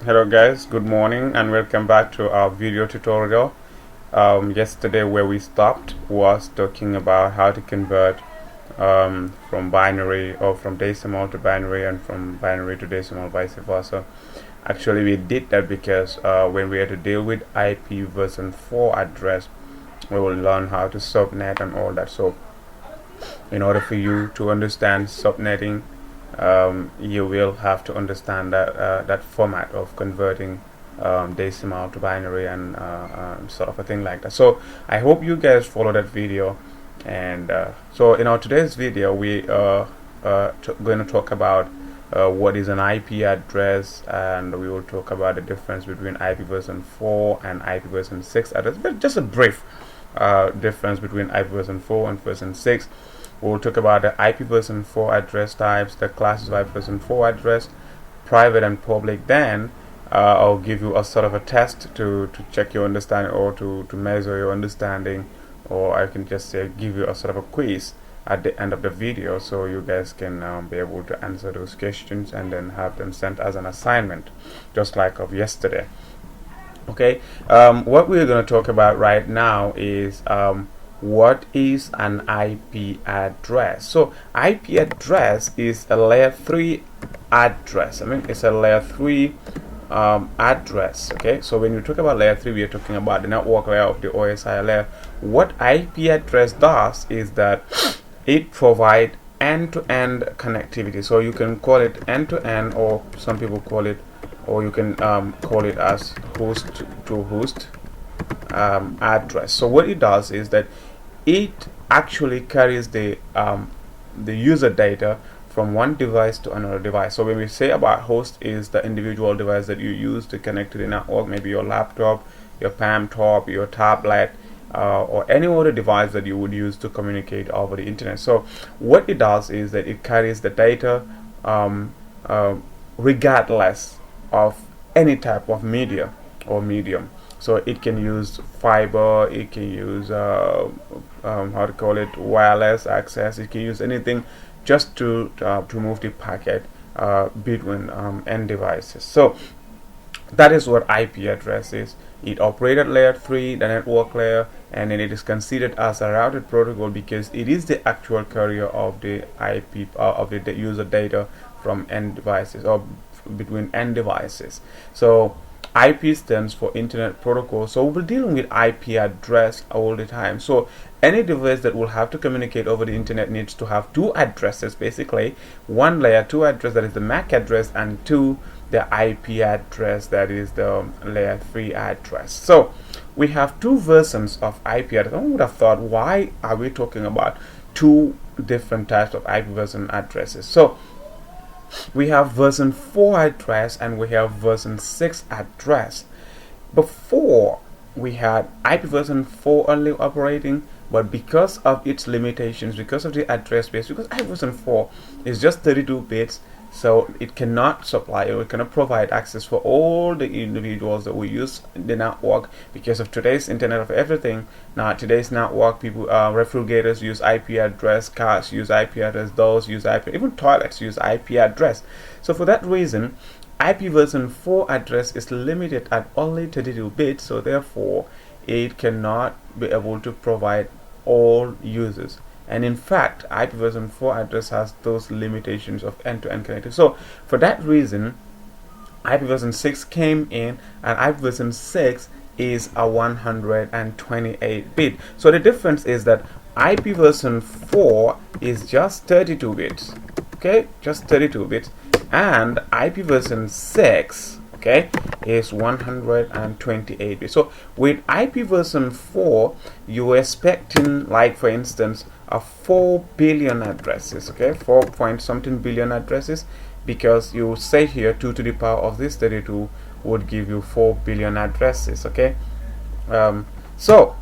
Hello guys, good morning and welcome back to our video tutorial. Yesterday where we stopped was talking about how to convert from binary or from decimal to binary and from binary to decimal vice versa. Actually we did that because when we had to deal with IP version 4 address, we will learn how to subnet and all that. So in order for you to understand subnetting, you will have to understand that format of converting decimal to binary and sort of a thing like that. So I hope you guys follow that video. And so in our today's video, we are going to talk about what is an IP address, and we will talk about the difference between IP version 4 and IP version 6 address. But just a brief difference between IP version 4 and version 6. We'll talk about the IP version 4 address types, the classes of IP version 4 address, private and public. Then I'll give you a sort of a test to check your understanding or to measure your understanding, or I can just say give you a sort of a quiz at the end of the video so you guys can be able to answer those questions and then have them sent as an assignment, just like of yesterday. Okay, what we're going to talk about right now is what is an IP address. So IP address is a layer 3 address. It's a layer 3 address. Okay, so when you talk about layer 3, we are talking about the network layer of the OSI layer. What IP address does is that it provides end-to-end connectivity. So you can call it end-to-end, or some people call it, or you can call it as host to host address. So what it does is that it actually carries the user data from one device to another device. So when we say about host, is the individual device that you use to connect to the network, maybe your laptop, your palm top, your tablet, or any other device that you would use to communicate over the internet. So what it does is that it carries the data regardless of any type of media or medium. So it can use fiber, it can use how to call it, wireless access, it can use anything just to move the packet between end devices. So that is what IP address is. It operates at layer 3, the network layer, and then it is considered as a routed protocol because it is the actual carrier of the IP of the user data from end devices or between end devices. So IP stands for Internet Protocol. So we're dealing with IP address all the time. So any device that will have to communicate over the internet needs to have two addresses, basically. One layer 2 address, that is the MAC address, and two, the IP address, that is the layer 3 address. So we have two versions of IP address. I would have thought, why are we talking about two different types of IP version addresses? So we have version 4 address and we have version 6 address. Before, we had IP version 4 only operating, but because of its limitations, because of the address space, because IP version 4 is just 32 bits, so it cannot supply or it cannot provide access for all the individuals that will use the network. Because of today's Internet of Everything, now today's network, people, refrigerators use IP address, cars use IP address, doors use IP, even toilets use IP address. So for that reason, IP version 4 address is limited at only 32 bits, so therefore it cannot be able to provide all users. And in fact, IP version 4 address has those limitations of end-to-end connectivity. So for that reason, IP version 6 came in, and IP version 6 is a 128-bit. So the difference is that IP version 4 is just 32 bits. Okay, just 32 bits, and IP version 6, okay, is 128 bits. So with IP version 4, you're expecting, like for instance, a 4 billion addresses, okay, 4 point something billion addresses, because you say here 2 to the power of this 32 would give you 4 billion addresses, okay. So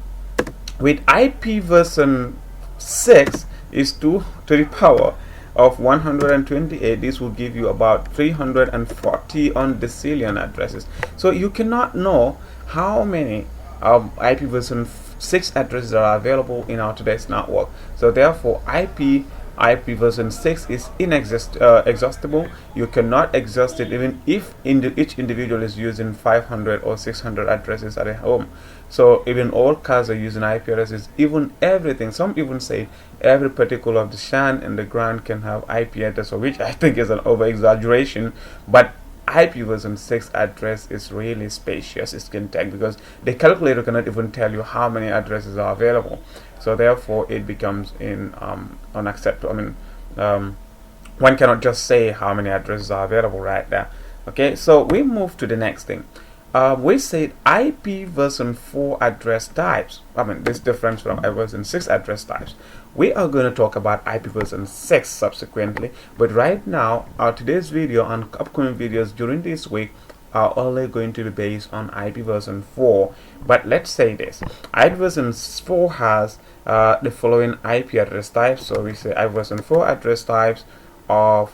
with IP version 6 is 2 to the power of 128. This will give you about 340 undecillion addresses. So you cannot know how many IP version 6 addresses are available in our today's network. So therefore, IP IP version 6 is inexhaustible. You cannot exhaust it even if each individual is using 500 or 600 addresses at a home. So even all cars are using IP addresses, even everything. Some even say every particle of the sand and the ground can have IP address, which I think is an over exaggeration, but IP version 6 address is really spacious. It can take, because the calculator cannot even tell you how many addresses are available. So therefore it becomes unacceptable. One cannot just say how many addresses are available right there. Okay, so we move to the next thing. We said IP version 4 address types. This difference from IP version 6 address types. We are going to talk about IP version 6 subsequently, but right now today's video and upcoming videos during this week are only going to be based on IP version 4. But let's say this: IP version 4 has the following IP address types. So we say IP version 4 address types are, for